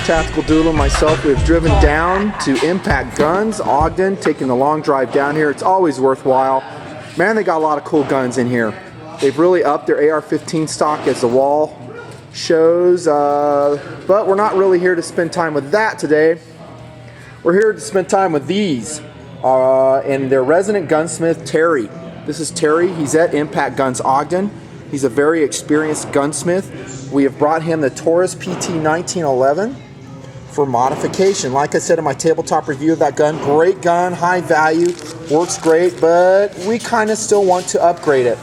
Tactical Doodle and myself, we've driven down to Impact Guns, Ogden, taking the long drive down here. It's always worthwhile. Man, they got a lot of cool guns in here. They've really upped their AR-15 stock, as the wall shows, but we're not really here to spend time with that today. We're here to spend time with these, and their resident gunsmith, Terry. This is Terry. He's at Impact Guns Ogden. He's a very experienced gunsmith. We have brought him the Taurus PT 1911 for modification. Like I said in my tabletop review of that gun, great gun, high value, works great, but we kind of still want to upgrade it.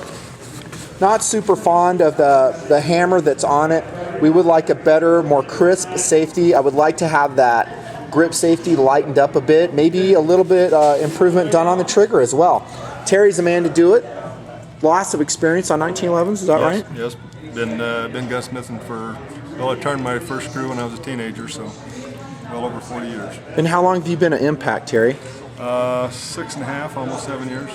Not super fond of the hammer that's on it. We would like a better, more crisp safety. I would like to have that grip safety lightened up a bit, maybe a little bit improvement done on the trigger as well. Terry's the man to do it. Lots of experience on 1911s, is that right? Yes, been gunsmithing for, well, I turned my first crew when I was a teenager, so well over 40 years. And how long have you been at Impact, Terry? 6.5, almost 7 years.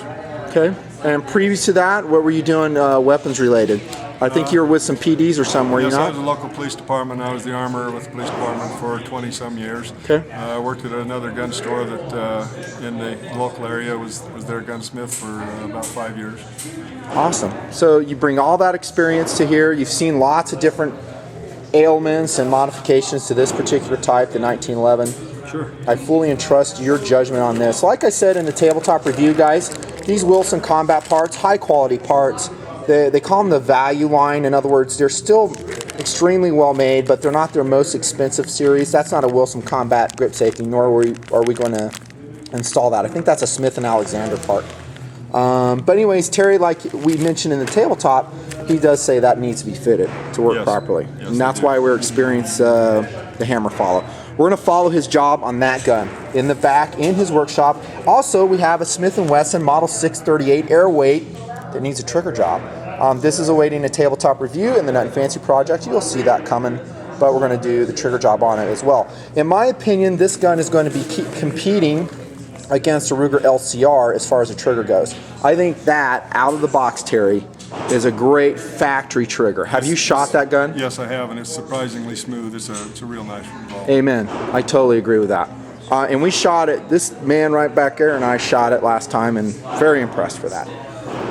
Okay. And previous to that, what were you doing weapons related? I think you were with some PDs or somewhere, yes, you know? I was a local police department. I was the armorer with the police department for 20-some years. Okay. I worked at another gun store that in the local area was their gunsmith for about 5 years. Awesome. So you bring all that experience to here. You've seen lots of different ailments and modifications to this particular type, the 1911. Sure. I fully entrust your judgment on this. Like I said in the tabletop review, guys, these Wilson combat parts, high quality parts, they call them the value line. In other words, they're still extremely well made, but they're not their most expensive series. That's not a Wilson combat grip safety, nor are we going to install that. I think that's a Smith & Alexander part. But anyways, Terry, like we mentioned in the tabletop, he does say that needs to be fitted to work properly. Yes, and that's why we're experienced the hammer follow. We're going to follow his job on that gun in the back in his workshop. Also, we have a Smith & Wesson Model 638 airweight that needs a trigger job. This is awaiting a tabletop review in the Nut and Fancy project. You'll see that coming, but we're going to do the trigger job on it as well. In my opinion, this gun is going to be competing against a Ruger LCR as far as the trigger goes. I think that, out of the box, Terry, is a great factory trigger. Have you shot that gun? Yes, I have, and it's surprisingly smooth. It's a real nice revolver. Amen. I totally agree with that. And we shot it, this man right back there and I shot it last time, and very impressed for that.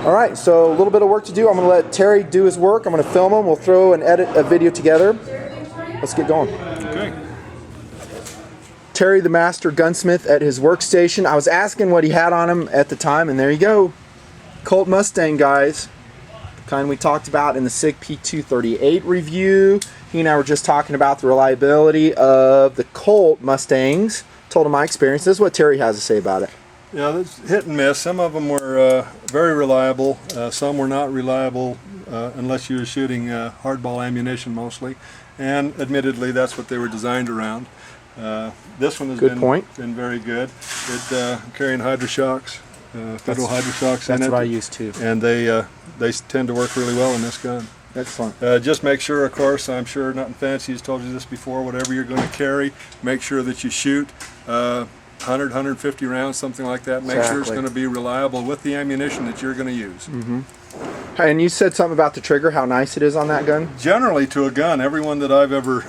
All right, so a little bit of work to do. I'm going to let Terry do his work. I'm going to film him. We'll throw and edit a video together. Let's get going. Okay. Terry, the master gunsmith, at his workstation. I was asking what he had on him at the time, and there you go. Colt Mustang, guys. The kind we talked about in the SIG P238 review. He and I were just talking about the reliability of the Colt Mustangs. Told him my experience. This is what Terry has to say about it. Yeah, it's hit and miss. Some of them were very reliable. Some were not reliable unless you were shooting hardball ammunition mostly. And admittedly, that's what they were designed around. This one has been very good. It carrying Hydroshocks, federal Hydroshocks in it. That's what I use too. And they tend to work really well in this gun. Excellent. Just make sure, of course, I'm sure Nutnfancy has told you this before, whatever you're going to carry, make sure that you shoot 100, 150 rounds, something like that. Make sure it's going to be reliable with the ammunition that you're going to use. Mm-hmm. And you said something about the trigger, how nice it is on that gun? Generally, to a gun, every one that I've ever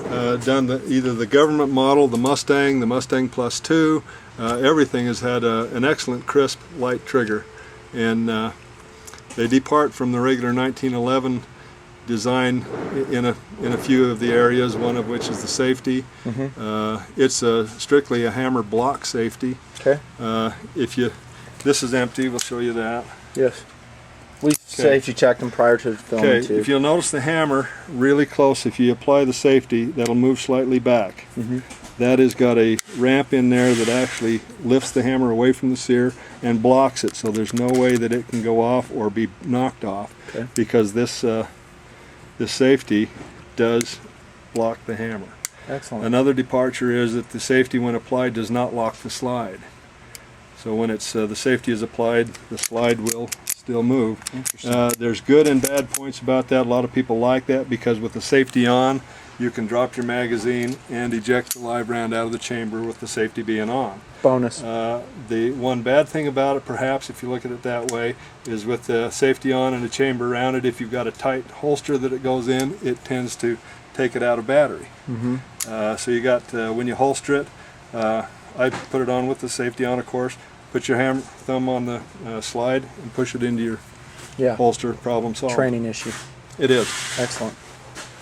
done, either the government model, the Mustang Plus 2, everything has had an excellent, crisp, light trigger. And they depart from the regular 1911 design in a few of the areas, one of which is the safety. Mm-hmm. It's strictly a hammer block safety. Okay. This is empty, we'll show you that. Yes. We safety checked them prior to filming too. If you'll notice the hammer really close, if you apply the safety, that'll move slightly back. Mm-hmm. That has got a ramp in there that actually lifts the hammer away from the sear and blocks it, so there's no way that it can go off or be knocked off, because this safety does block the hammer. Excellent. Another departure is that the safety, when applied, does not lock the slide. So when it's the safety is applied, the slide will still move. There's good and bad points about that. A lot of people like that because with the safety on, you can drop your magazine and eject the live round out of the chamber with the safety being on. Bonus. The one bad thing about it, perhaps, if you look at it that way, is with the safety on and the chamber around it, if you've got a tight holster that it goes in, it tends to take it out of battery. So you got, when you holster it, I put it on with the safety on, of course. Put your thumb on the slide and push it into your holster. Problem solved. Training issue. It is. Excellent.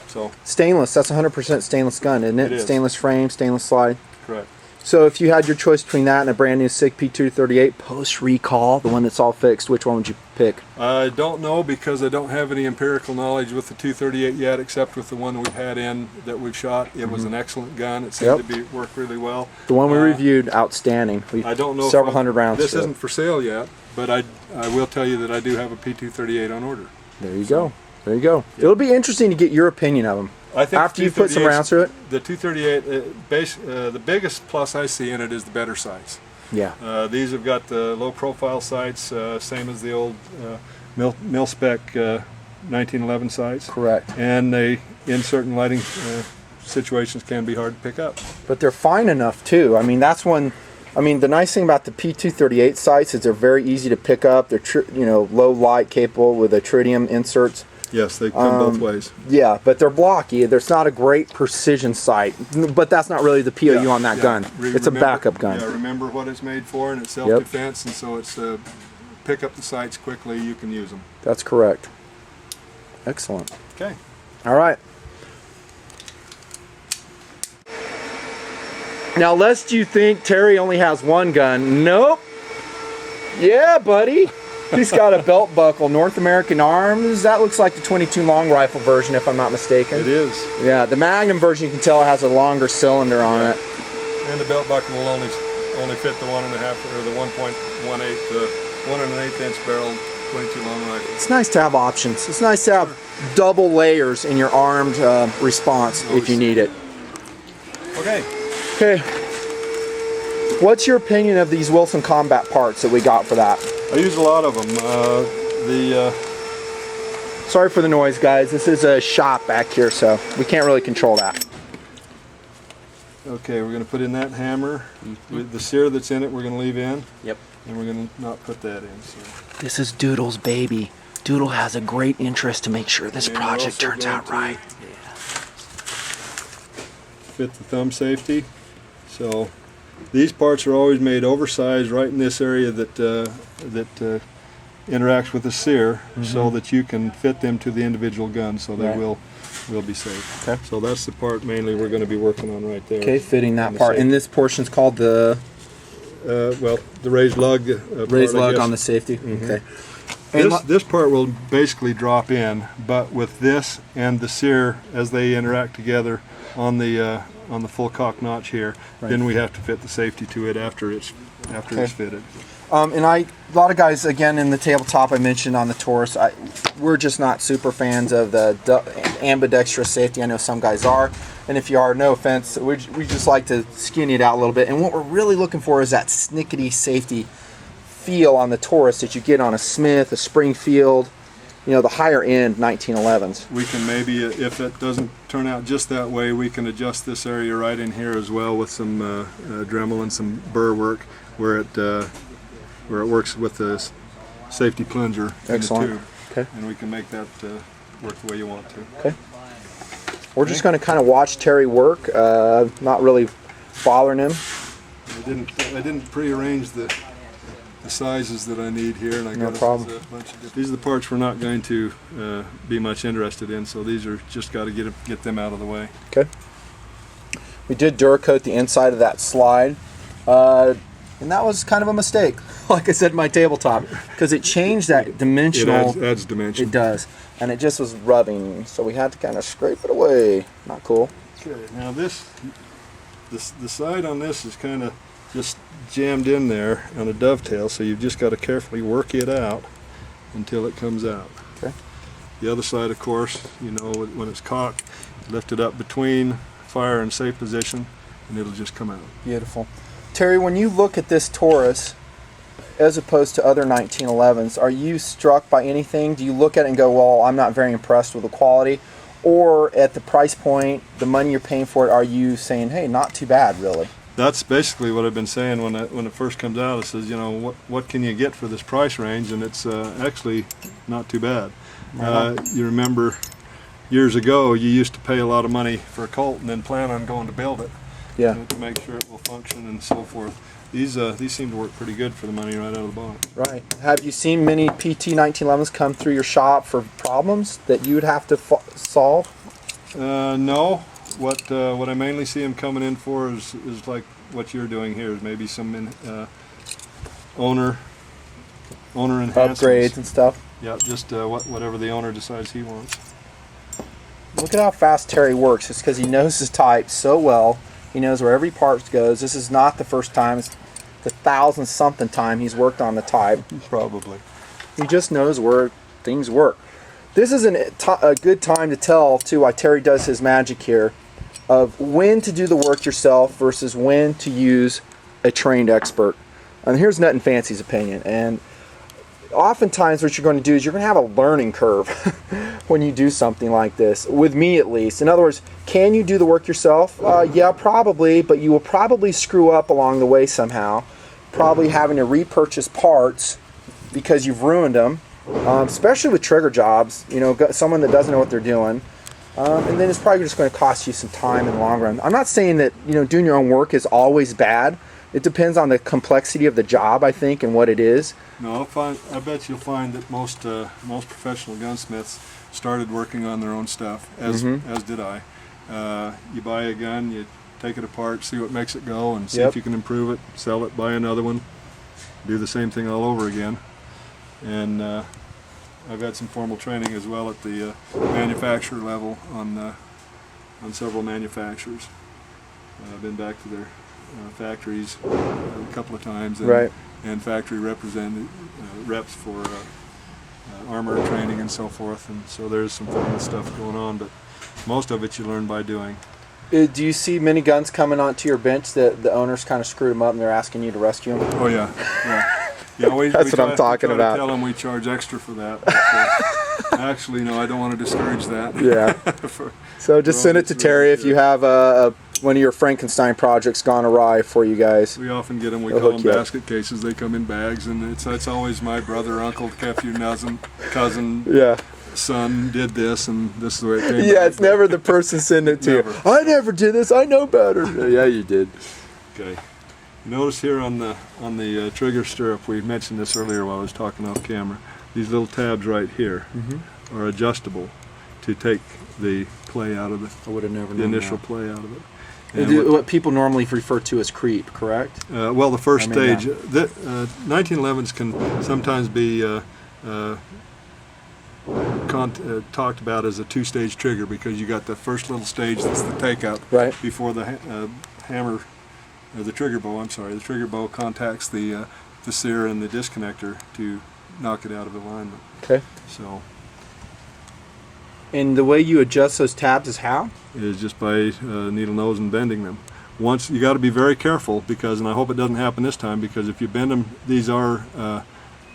So stainless. That's 100% stainless gun, isn't it? It is. Stainless frame, stainless slide. Correct. So if you had your choice between that and a brand new SIG P238 post recall, the one that's all fixed, which one would you pick? I don't know, because I don't have any empirical knowledge with the 238 yet, except with the one we've had in that we've shot. It was an excellent gun. It seemed to work really well. The one we reviewed, outstanding. I don't know several hundred rounds. This isn't for sale yet, but I will tell you that I do have a P238 on order. There you go. There you go. Yep. It'll be interesting to get your opinion of them. I think after you put some rounds through it. The 238, the biggest plus I see in it is the better sights. Yeah. These have got the low profile sights, same as the old mil spec 1911 sights. Correct. And they, in certain lighting situations, can be hard to pick up. But they're fine enough too. I mean, that's one. I mean, the nice thing about the P238 sights is they're very easy to pick up. They're low light, capable with the tritium inserts. Yes, they come both ways. Yeah, but they're blocky. There's not a great precision sight, but that's not really the POU on that gun. It's a backup gun. Yeah, remember what it's made for, and it's self-defense, and so it's pick up the sights quickly. You can use them. That's correct. Excellent. Okay. All right. Now, lest you think Terry only has one gun, nope. Yeah, buddy. He's got a belt buckle, North American Arms. That looks like the 22 long rifle version, if I'm not mistaken. It is. Yeah, the Magnum version, you can tell, has a longer cylinder on it. And the belt buckle will only fit the 1.5 or the 1.18 to 1 1/8 barrel 22 long rifle. It's nice to have options. It's nice to have double layers in your armed response if you need it. Okay. Okay. What's your opinion of these Wilson Combat parts that we got for that? I use a lot of them. Sorry for the noise, guys. This is a shop back here, so we can't really control that. Okay, we're going to put in that hammer. With the sear that's in it, we're going to leave in. Yep. And we're going to not put that in. So. This is Doodle's baby. Doodle has a great interest to make sure this project turns out right. Fit the thumb safety. So these parts are always made oversized right in this area that interacts with the sear, so that you can fit them to the individual gun, so they will be safe. Okay. So that's the part mainly we're going to be working on right there. Okay, fitting that part. And this portion's called the well, the raised lug. Raised lug on the safety. Okay. This part will basically drop in, but with this and the sear as they interact together on the full cock notch here, then we have to fit the safety to it after it's fitted. And a lot of guys, again, in the tabletop I mentioned on the Taurus, we're just not super fans of the ambidextrous safety. I know some guys are, and if you are, no offense, we just like to skinny it out a little bit. And what we're really looking for is that snickety safety feel on the Taurus that you get on a Smith, a Springfield, the higher end 1911s. We can maybe, if it doesn't turn out just that way, we can adjust this area right in here as well with some Dremel and some burr work where it works with the safety plunger in the tube. Okay. And we can make that work the way you want to. Okay. We're just going to kind of watch Terry work, not really bothering him. I didn't prearrange the sizes that I need here, and I got a bunch of these are the parts we're not going to be much interested in, so these are just got to get them out of the way. Okay. We did Duracoat the inside of that slide, and that was kind of a mistake, like I said in my tabletop, because it changed that dimensional. It adds dimension. It does, and it just was rubbing, so we had to kind of scrape it away. Not cool. Okay, now the side on this is kind of just jammed in there on a dovetail, so you've just got to carefully work it out until it comes out. Okay. The other side, of course, when it's cocked, lift it up between fire and safe position, and it'll just come out. Beautiful. Terry, when you look at this Taurus, as opposed to other 1911s, are you struck by anything? Do you look at it and go, well, I'm not very impressed with the quality? Or at the price point, the money you're paying for it, are you saying, hey, not too bad, really? That's basically what I've been saying when it first comes out. It says, what can you get for this price range? And it's actually not too bad. You remember, years ago, you used to pay a lot of money for a Colt and then plan on going to build it. Yeah. To make sure it will function and so forth. These seem to work pretty good for the money right out of the box. Right. Have you seen many PT 1911s come through your shop for problems that you would have to solve? No. What I mainly see them coming in for is like what you're doing here. Is maybe some owner enhancements. Upgrades and stuff. Yeah, just whatever the owner decides he wants. Look at how fast Terry works. It's because he knows his type so well. He knows where every part goes. This is not the first time. It's the 1,000-something time he's worked on the type. Probably. He just knows where things work. This is a good time to tell, too, why Terry does his magic here, of when to do the work yourself versus when to use a trained expert. And here's Nut and Fancy's opinion. And oftentimes what you're going to do is you're going to have a learning curve when you do something like this, with me at least. In other words, can you do the work yourself? Yeah, probably, but you will probably screw up along the way somehow, probably having to repurchase parts because you've ruined them, especially with trigger jobs, you know, someone that doesn't know what they're doing. And then it's probably just going to cost you some time in the long run. I'm not saying that, you know, doing your own work is always bad. It depends on the complexity of the job, I think, and what it is. No, I bet you'll find that most professional gunsmiths started working on their own stuff, as did I. You buy a gun, you take it apart, see what makes it go, and see if you can improve it, sell it, buy another one, do the same thing all over again. And I've had some formal training as well at the manufacturer level on several manufacturers. I've been back to their factories a couple of times, and factory reps for armor training and so forth, and so there's some formal stuff going on, but most of it you learn by doing. Do you see many guns coming onto your bench that the owners kind of screwed them up and they're asking you to rescue them? Oh yeah, yeah. Yeah, That's what I'm talking about. Tell them we charge extra for that. But, actually, no, I don't want to discourage that. Yeah. So just send it to Terry if you have one of your Frankenstein projects gone awry for you guys. We often get them. We call them basket cases. They come in bags, and it's always my brother, uncle, nephew, cousin, son did this, and this is the way it came. Yeah, it's never the person sending it to you. I never did this. I know better. Yeah, you did. Okay. Notice here on the trigger stirrup, we mentioned this earlier while I was talking off camera. These little tabs right here are adjustable to take the play out of the initial play out of it. And what people normally refer to as creep, correct? Well, the first stage, 1911s can sometimes be talked about as a two-stage trigger because you got the first little stage that's the takeout before the hammer. The trigger bow contacts the sear and the disconnector to knock it out of alignment. Okay. So. And the way you adjust those tabs is how? Is just by needle nose and bending them. Once you got to be very careful because, and I hope it doesn't happen this time, because if you bend them, these are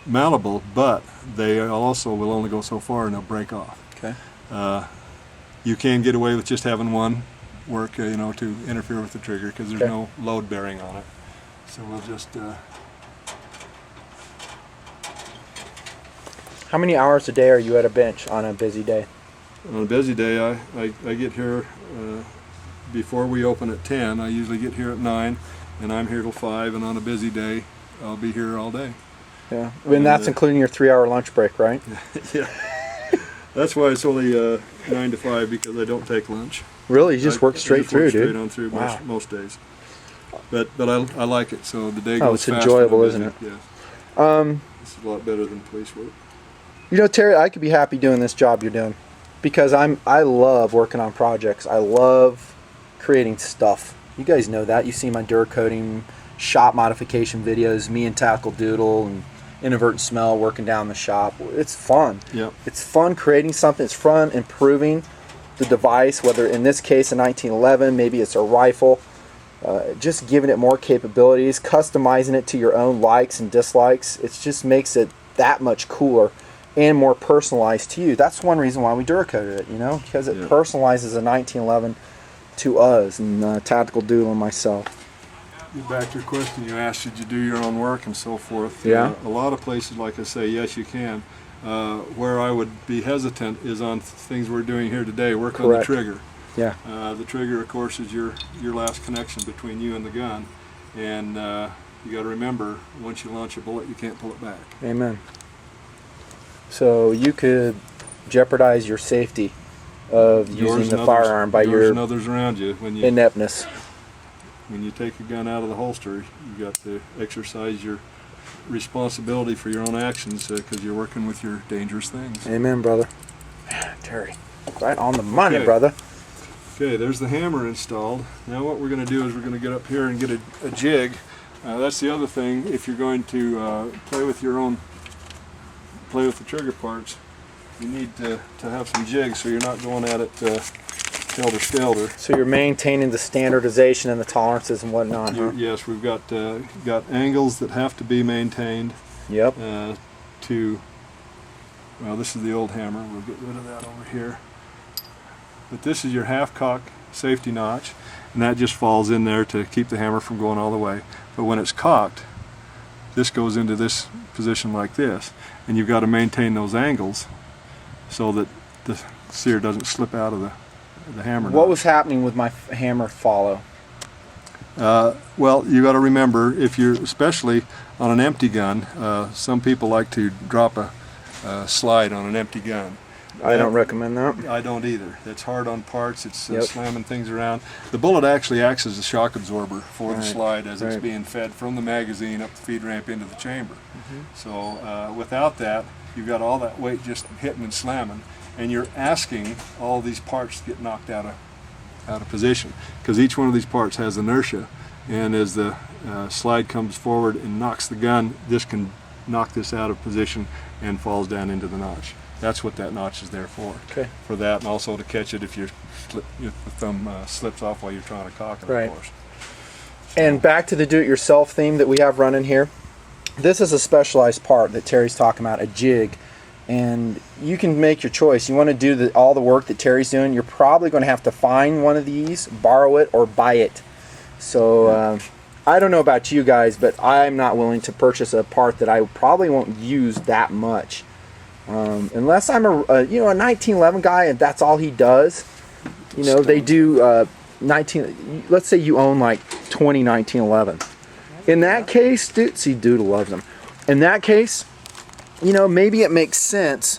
malleable, but they also will only go so far and they'll break off. Okay. You can get away with just having one work, to interfere with the trigger because there's no load bearing on it. So we'll just. How many hours a day are you at a bench on a busy day? On a busy day, I get here before we open at 10. I usually get here at 9, and I'm here till 5. And on a busy day, I'll be here all day. Yeah, and that's including your 3-hour lunch break, right? Yeah. That's why it's only 9 to 5 because I don't take lunch. Really, you just work straight through, dude. Straight on through most days. But I like it. So the day goes it's enjoyable, isn't it? Yeah. This is a lot better than police work. You know, Terry, I could be happy doing this job you're doing because I love working on projects. I love creating stuff. You guys know that. You see my Duracoating shop modification videos, me and Tackle Doodle and Inadvertent Smell working down the shop. It's fun. Yep. It's fun creating something. It's fun improving the device, whether in this case a 1911, maybe it's a rifle, just giving it more capabilities, customizing it to your own likes and dislikes. It just makes it that much cooler and more personalized to you. That's one reason why we Duracoated it, because it personalizes a 1911 to us and Tactical Doodle and myself. Get back to your question you asked, should you do your own work and so forth. Yeah. A lot of places, like I say, yes you can. Where I would be hesitant is on things we're doing here today. Work Correct. on the trigger. Yeah. The trigger, of course, is your last connection between you and the gun, and you got to remember, once you launch a bullet, you can't pull it back. Amen. So you could jeopardize your safety of using the firearm by your and others around you when you ineptness. when you take a gun out of the holster. You got to exercise your responsibility for your own actions because you're working with your dangerous things. Amen, brother. Terry, right on the money, Okay. brother. Okay, there's the hammer installed. Now what we're going to do is we're going to get up here and get a jig. That's the other thing. If you're going to play with the trigger parts, you need to have some jigs so you're not going at it helter-skelter. So you're maintaining the standardization and the tolerances and whatnot, huh? Yes, we've got angles that have to be maintained. Yep. Well, this is the old hammer. We'll get rid of that over here. But this is your half-cock safety notch, and that just falls in there to keep the hammer from going all the way. But when it's cocked, this goes into this position like this, and you've got to maintain those angles so that the sear doesn't slip out of the hammer. What was happening with my hammer follow? Well, you got to remember, if you're especially on an empty gun, some people like to drop a slide on an empty gun. I don't recommend that. I don't either. It's hard on parts. It's Yep. slamming things around. The bullet actually acts as a shock absorber for the Right. slide as it's Right. being fed from the magazine up the feed ramp into the chamber. So without that, you've got all that weight just hitting and slamming, and you're asking all these parts to get knocked out of position, because each one of these parts has inertia, and as the slide comes forward and knocks the gun, this can knock this out of position and falls down into the notch. That's what that notch is there for. Okay. For that, and also to catch it if if the thumb slips off while you're trying to cock it, Right. of course. And back to the do-it-yourself theme that we have running here. This is a specialized part that Terry's talking about, a jig. And you can make your choice. You want to do all the work that Terry's doing, you're probably going to have to find one of these, borrow it, or buy it. So I don't know about you guys, but I'm not willing to purchase a part that I probably won't use that much. Unless I'm a 1911 guy and that's all he does. You know, they do 19. Let's say you own like 20 1911. In that case, Doodle loves them. In that case, you know, maybe it makes sense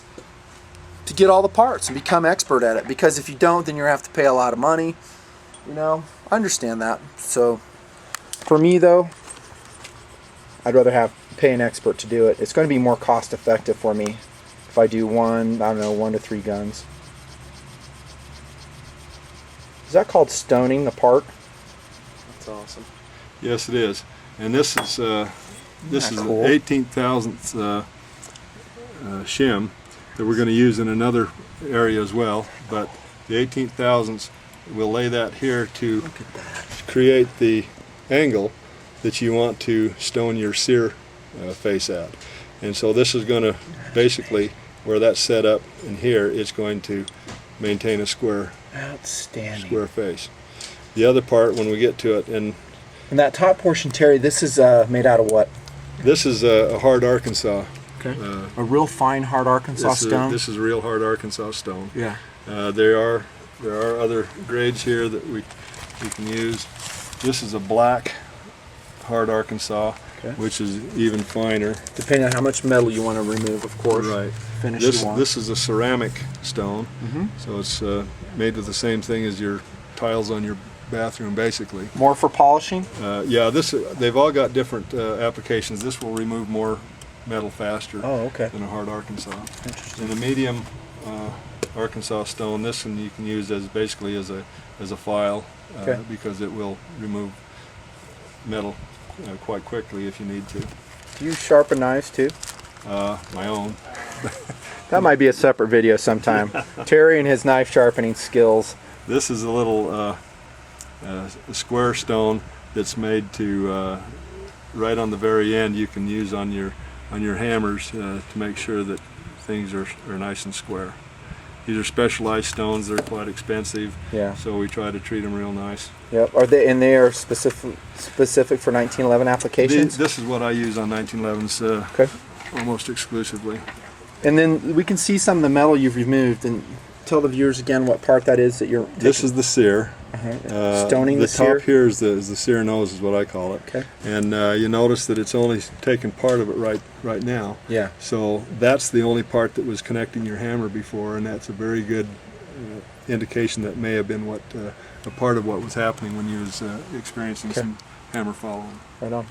to get all the parts and become expert at it. Because if you don't, then you have to pay a lot of money. You know, I understand that. So for me though, I'd rather pay an expert to do it. It's going to be more cost effective for me if I do 1 to 3 guns. Is that called stoning the part? That's awesome. Yes, it is. And this is cool? 18,000th shim that we're going to use in another area as well. But the 18,000ths, we'll lay that here to create the angle that you want to stone your sear face at. And so this is going to basically, where that's set up in here, it's going to maintain a square face. The other part, when we get to it, and that top portion, Terry, this is made out of what? this is a hard Arkansas. Okay. A real fine, hard Arkansas stone? This is real hard Arkansas stone. Yeah. There are other grades here that we can use. This is a black hard Arkansas, Okay. which is even finer. Depending on how much metal you want to remove, of course. Right. Finish This you want. this is a ceramic stone, Mhm. so it's made with the same thing as your tiles on your bathroom, basically. More for polishing? Yeah, they've all got different applications. This will remove more metal faster Oh, okay. than a hard Arkansas. Interesting. And a medium Arkansas stone, this one you can use as basically as a file, Okay. because it will remove metal quite quickly if you need to. Do you sharpen knives too? My own. That might be a separate video sometime. Terry and his knife sharpening skills. This is a little square stone that's made to right on the very end. You can use on your hammers to make sure that things are nice and square. These are specialized stones. They're quite expensive. Yeah. So we try to treat them real nice. Yep. They are specific for 1911 applications? This is what I use on 1911s Okay. almost exclusively. And then we can see some of the metal you've removed, and tell the viewers again what part that is that you're taking. This is the sear. Stoning the sear? top here is the sear nose, is what I call it. Okay. And you notice that it's only taken part of it right now. Yeah. So that's the only part that was connecting your hammer before, and that's a very good indication that may have been what a part of what was happening when you was experiencing some hammer following. Right on.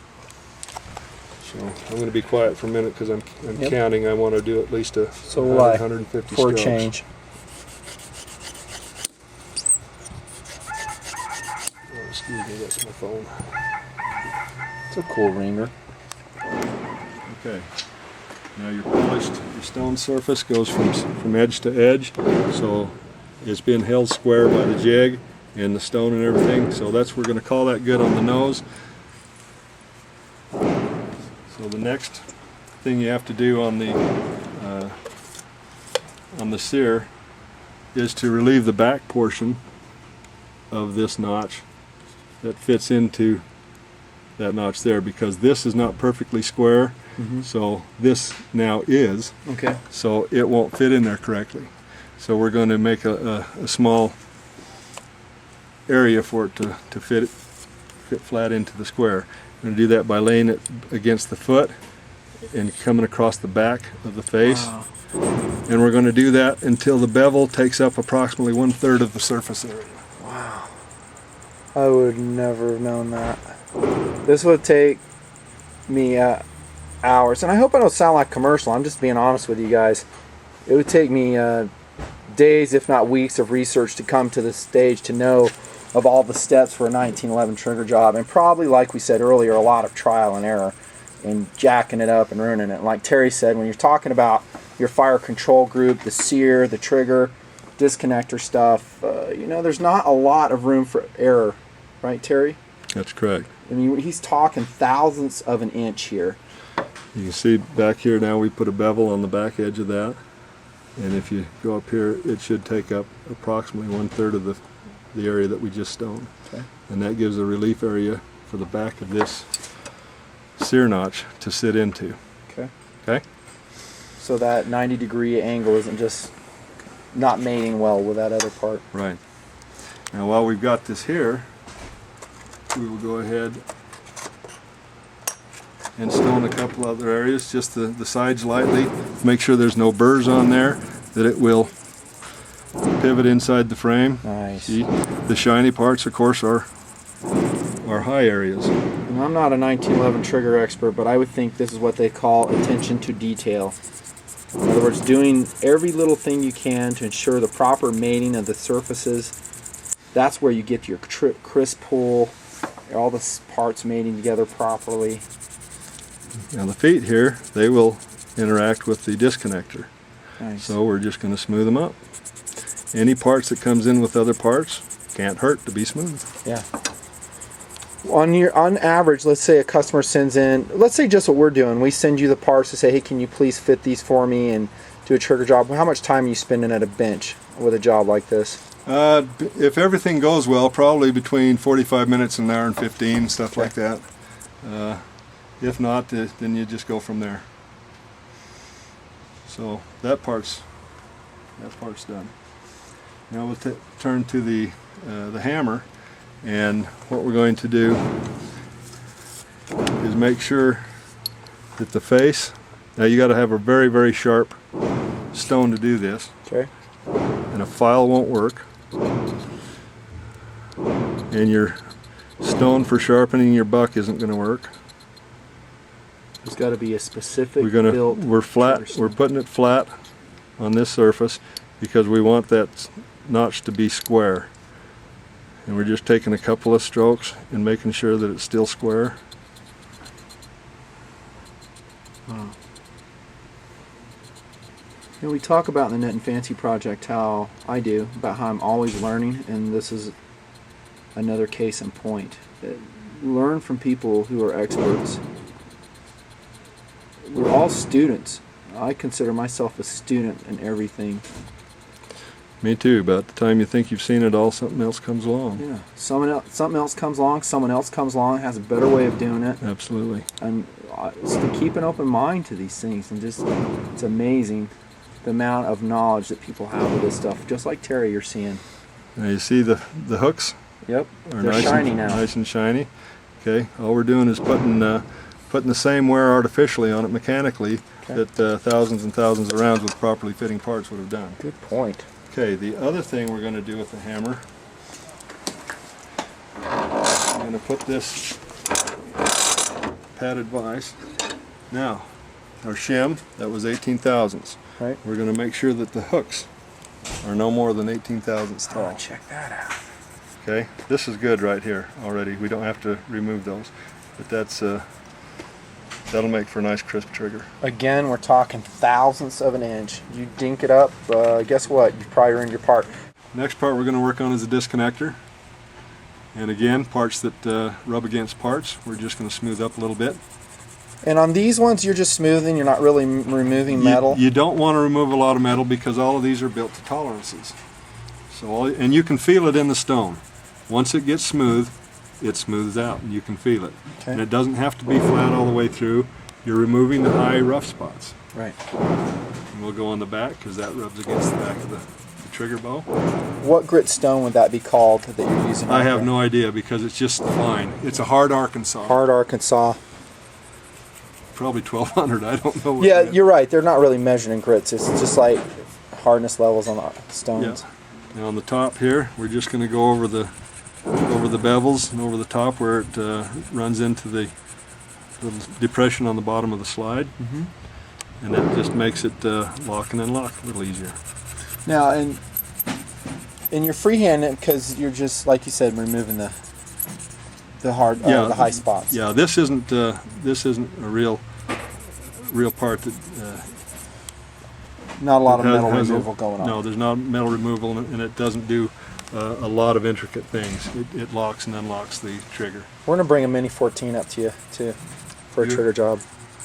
So I'm going to be quiet for a minute because I'm Yep. counting. I want to do at least a So will I, 150 for a strokes. change. Oh, excuse me, that's my phone. It's a cool ringer. Okay. Now your polished, your stone surface goes from edge to edge, so it's been held square by the jig and the stone and everything. So we're going to call that good on the nose. So the next thing you have to do on the sear is to relieve the back portion of this notch that fits into that notch there, because this is not perfectly square. So this now is, Okay. so it won't fit in there correctly. So we're going to make a small area for it to fit flat into the square. We're going to do that by laying it against the foot and coming across the back of the face. Wow. And we're going to do that until the bevel takes up approximately 1/3 of the surface area. Wow. I would never have known that. This would take me hours, and I hope I don't sound like commercial. I'm just being honest with you guys. It would take me days, if not weeks, of research to come to this stage to know of all the steps for a 1911 trigger job, and probably, like we said earlier, a lot of trial and error and jacking it up and ruining it. And like Terry said, when you're talking about your fire control group, the sear, the trigger, disconnector stuff, you know, there's not a lot of room for error, right, Terry? That's correct. I mean, he's talking thousandths of an inch here. You can see back here now we put a bevel on the back edge of that, and if you go up here it should take up approximately 1/3 of the area that we just stoned. Okay. And that gives a relief area for the back of this sear notch to sit into. Okay. Okay? So that 90-degree angle isn't just not mating well with that other part. Right. Now while we've got this here, we will go ahead and stone a couple other areas, just the sides lightly. Make sure there's no burrs on there, that it will pivot inside the frame. Nice. See, the shiny parts, of course, are high areas. And I'm not a 1911 trigger expert, but I would think this is what they call attention to detail. In other words, doing every little thing you can to ensure the proper mating of the surfaces. That's where you get your crisp pull, all the parts mating together properly. Now the feet here, they will interact with the disconnector. Nice. So we're just going to smooth them up. Any parts that comes in with other parts can't hurt to be smooth. Yeah. On average, let's say a customer sends in, let's say just what we're doing. We send you the parts to say, hey, can you please fit these for me and do a trigger job. How much time are you spending at a bench with a job like this? If everything goes well, probably between 45 minutes and an hour and 15, stuff like that. If not, then you just go from there. So that part's done. Now we'll turn to the hammer, and what we're going to do is make sure that the face. Now you got to have a very, very sharp stone to do this. Okay. And a file won't work. And your stone for sharpening your buck isn't going to work. There's got to be a specific We're putting it flat on this surface because we want that notch to be square. And we're just taking a couple of strokes and making sure that it's still square. Wow. You know, we talk about in the Nut and Fancy project how I do, about how I'm always learning, and this is another case in point. Learn from people who are experts. We're all students. I consider myself a student in everything. Me too. About the time you think you've seen it all, something else comes along. Yeah, something else comes along, someone else comes along, has a better way of doing it. Absolutely. And just to keep an open mind to these things, and just, it's amazing the amount of knowledge that people have with this stuff. Just like Terry, you're seeing. Now you see the hooks Yep, are they're nice shiny and, now. Nice and shiny. Okay, all we're doing is putting the same wear artificially on it mechanically Okay. that thousands and thousands of rounds with properly fitting parts would have done. Good point. Okay, the other thing we're going to do with the hammer, I'm going to put this padded vise. Now, our shim, that was 18 thousandths. Right. We're going to make sure that the hooks are no more than 18 thousandths Oh, tall. check that out. Okay, this is good right here already. We don't have to remove those, but that'll make for a nice crisp trigger. Again, we're talking thousandths of an inch. You dink it up, guess what? You've probably ruined your part. Next part we're going to work on is a disconnector. And again, parts that rub against parts, we're just going to smooth up a little bit. And on these ones, you're just smoothing. You're not really removing metal. You don't want to remove a lot of metal because all of these are built to tolerances. So, and you can feel it in the stone. Once it gets smooth, it smooths out and you can feel it. Okay. And it doesn't have to be flat all the way through. You're removing the high rough spots. Right. And we'll go on the back because that rubs against the back of the trigger bow. What grit stone would that be called that you're using? I out have there? no idea because it's just fine. It's a hard Arkansas. Hard Arkansas. Probably 1200. I don't know. What Yeah, it is. you're right. They're not really measured in grits. It's just like hardness levels on the stones. Yeah. Now on the top here, we're just going to go over the bevels and over the top where it runs into the little depression on the bottom of the slide, and that just makes it lock and unlock a little easier. Now, in your freehand, because you're just like you said, removing the hard, the high spots. Yeah, this isn't a real part that. Not a lot of has- metal has a- removal going on. No, there's not metal removal, and it doesn't do a lot of intricate things. It locks and unlocks the trigger. We're gonna bring a Mini 14 up to you too, for a You- trigger job.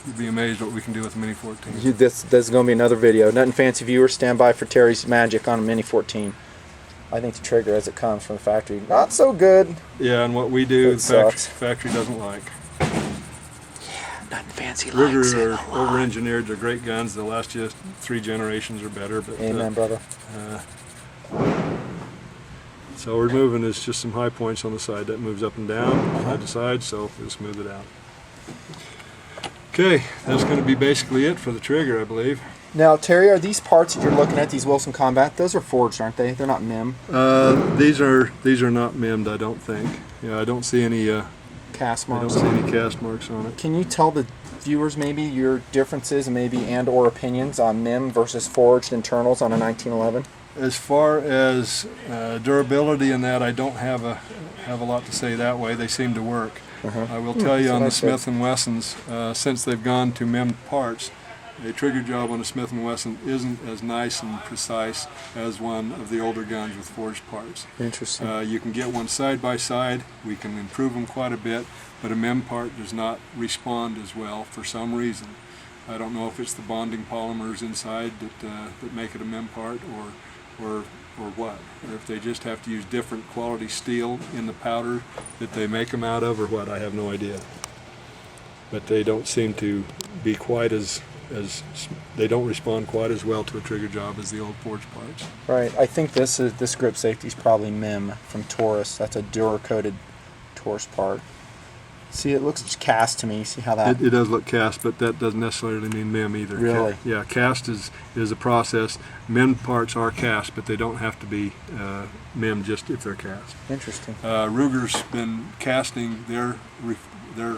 You'd be amazed what we can do with a Mini 14. This is gonna be another video. Nothing fancy, viewers. Stand by for Terry's magic on a Mini 14. I think the trigger as it comes from the factory, not so good. Yeah, and what we do, It the sucks. factory doesn't like. Nothing fancy Riggers are over-engineered. They're great guns. They'll last you 3 generations or better. But Amen, brother. so we're moving is just some high points on the side. That moves up and down, side to side, so it'll smooth it out. Okay, that's going to be basically it for the trigger, I believe. Now, Terry, are these parts that you're looking at, these Wilson Combat, those are forged, aren't they? They're not MIM. These are not MIM'd, I don't think. Yeah, I don't see any. Cast I don't marks. see any cast marks on it. Can you tell the viewers maybe your differences and or opinions on MIM versus forged internals on a 1911? As far as durability and that, I don't have a lot to say that way. They seem to work. I will tell you that's on what I the said. Smith & Wessons, since they've gone to MIM parts, a trigger job on a Smith & Wesson isn't as nice and precise as one of the older guns with forged parts. Interesting. You can get one side by side. We can improve them quite a bit, but a MIM part does not respond as well for some reason. I don't know if it's the bonding polymers inside that make it a MIM part or what, or if they just have to use different quality steel in the powder that they make them out of or what, I have no idea. But they don't seem to be quite as they don't respond quite as well to a trigger job as the old forged parts. Right. I think this grip safety is probably MIM from Taurus. That's a Dura-coated Taurus part. See, it looks cast to me. See how that... It does look cast, but that doesn't necessarily mean MIM either. Really? Yeah, cast is a process. MIM parts are cast, but they don't have to be MIM just if they're cast. Interesting. Ruger's been casting their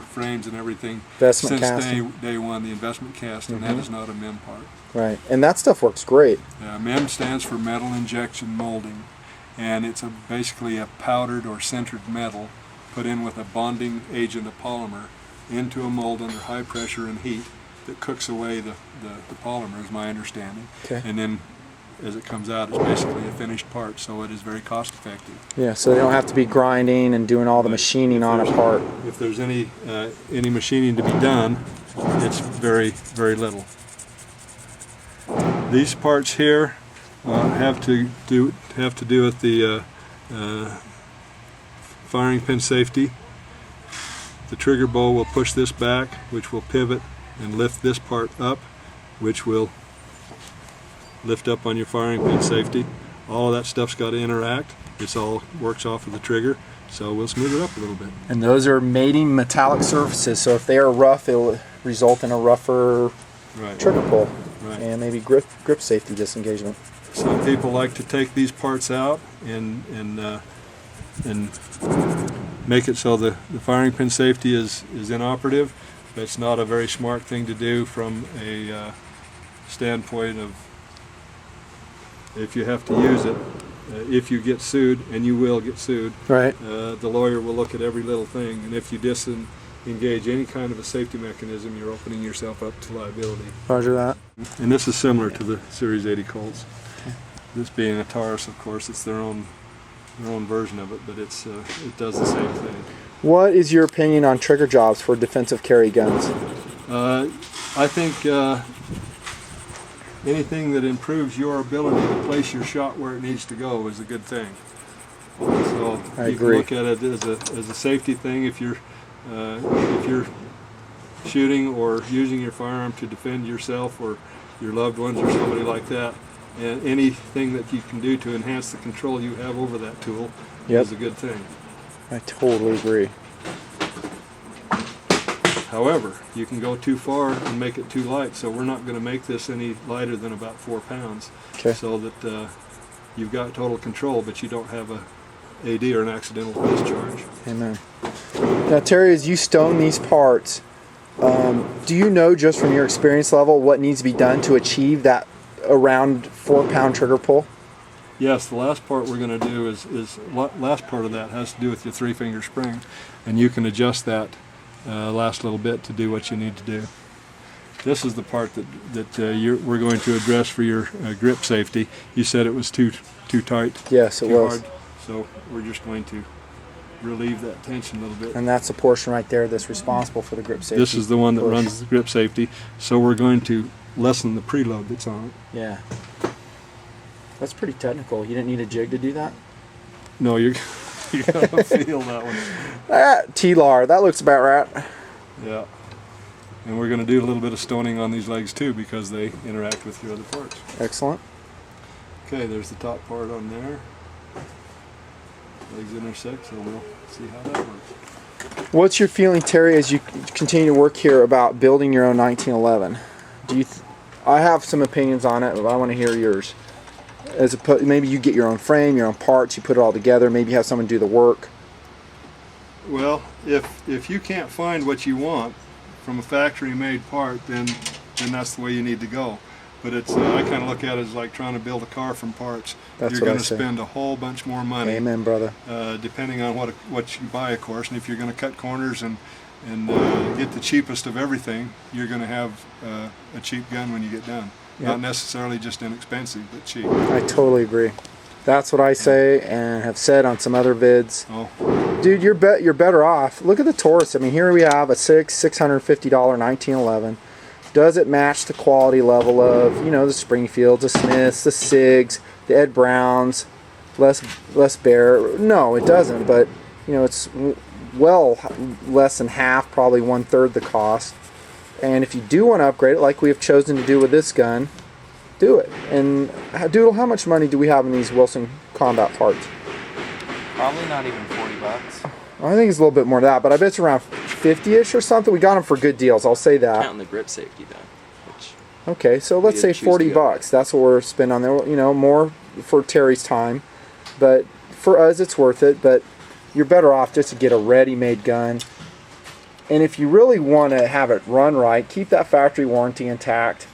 frames and everything Investment since casting. day one, the investment cast, and that is not a MIM part. Right. And that stuff works great. MIM stands for metal injection molding, and it's basically a powdered or sintered metal put in with a bonding agent, a polymer, into a mold under high pressure and heat that cooks away the polymer, is my understanding. Okay. And then as it comes out, it's basically a finished part, so it is very cost effective. Yeah, so they don't have to be grinding and doing all the machining on a part. If there's any machining to be done, it's very, very little. These parts here have to do with the firing pin safety. The trigger bowl will push this back, which will pivot and lift this part up, which will lift up on your firing pin safety. All of that stuff's got to interact. It's all works off of the trigger, so we'll smooth it up a little bit. And those are mating metallic surfaces, so if they are rough, it will result in a rougher trigger pull and maybe grip safety disengagement. Some people like to take these parts out and make it so the firing pin safety is inoperative. That's not a very smart thing to do from a standpoint of if you have to use it. If you get sued, and you will get sued, the lawyer will look at every little thing, and if you disengage any kind of a safety mechanism, you're opening yourself up to liability. Roger that. And this is similar to the Series 80 Colts. This being a Taurus, of course, it's their own version of it, but it does the same thing. What is your opinion on trigger jobs for defensive carry guns? I think anything that improves your ability to place your shot where it needs to go is a good thing. So you can look at it as a safety thing. If you're shooting or using your firearm to defend yourself or your loved ones or somebody like that, and anything that you can do to enhance the control you have over that tool is a good thing. I totally agree. However, you can go too far and make it too light, so we're not going to make this any lighter than about 4 pounds, so that you've got total control, but you don't have a AD or an accidental discharge. Amen. Now, Terry, as you stone these parts, do you know just from your experience level what needs to be done to achieve that around 4-pound trigger pull? Yes, the last part we're going to do last part of that has to do with your 3-finger spring, and you can adjust that last little bit to do what you need to do. This is the part that we're going to address for your grip safety. You said it was too tight. Yes, it was. Hard, so we're just going to relieve that tension a little bit. And that's the portion right there that's responsible for the grip safety. This is the one that runs the grip safety. So we're going to lessen the preload that's on it. Yeah. That's pretty technical. You didn't need a jig to do that? No, you're gonna feel that one. T-lar, that looks about right. Yeah. And we're going to do a little bit of stoning on these legs too because they interact with your other parts. Excellent. Okay, there's the top part on there. Legs intersect, so we'll see how that works. What's your feeling, Terry, as you continue to work here about building your own 1911? I have some opinions on it, but I want to hear yours. Maybe you get your own frame, your own parts, you put it all together, maybe you have someone do the work. Well, if you can't find what you want from a factory-made part, then that's the way you need to go. But it's I kind of look at it as like trying to build a car from parts. You're going to spend a whole bunch more money. Amen, brother. Depending on what you buy, of course. And if you're going to cut corners and get the cheapest of everything, you're going to have a cheap gun when you get done. Yep. Not necessarily just inexpensive, but cheap. I totally agree. That's what I say and have said on some other vids. Oh. Dude, you're better off. Look at the Taurus. I mean, here we have a $650 1911. Does it match the quality level of, the Springfields, the Smiths, the Sigs, the Ed Browns, Les Bear? No, it doesn't, but it's well less than half, probably 1/3 the cost. And if you do want to upgrade it, like we have chosen to do with this gun, do it. And Doodle, how much money do we have in these Wilson combat parts? Probably not even $40. I think it's a little bit more than that, but I bet it's around 50-ish or something. We got them for good deals, I'll say that. Counting the grip safety though. Okay, so let's say $40. That's what we're spending on there. More for Terry's time, but for us it's worth it. But you're better off just to get a ready-made gun. And if you really want to have it run right, keep that factory warranty intact.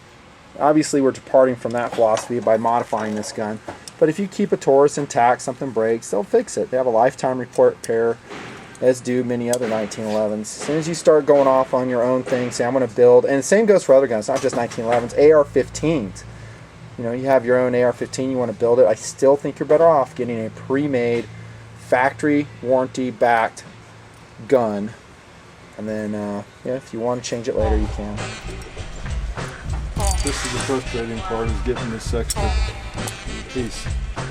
Obviously, we're departing from that philosophy by modifying this gun. But if you keep a Taurus intact, something breaks, they'll fix it. They have a lifetime repair, as do many other 1911s. As soon as you start going off on your own thing, say, I'm going to build, and the same goes for other guns, not just 1911s, AR-15s. You have your own AR-15, you want to build it. I still think you're better off getting a pre-made, factory warranty-backed gun. And then, if you want to change it later, you can. This is the frustrating part, is getting this extra Peace.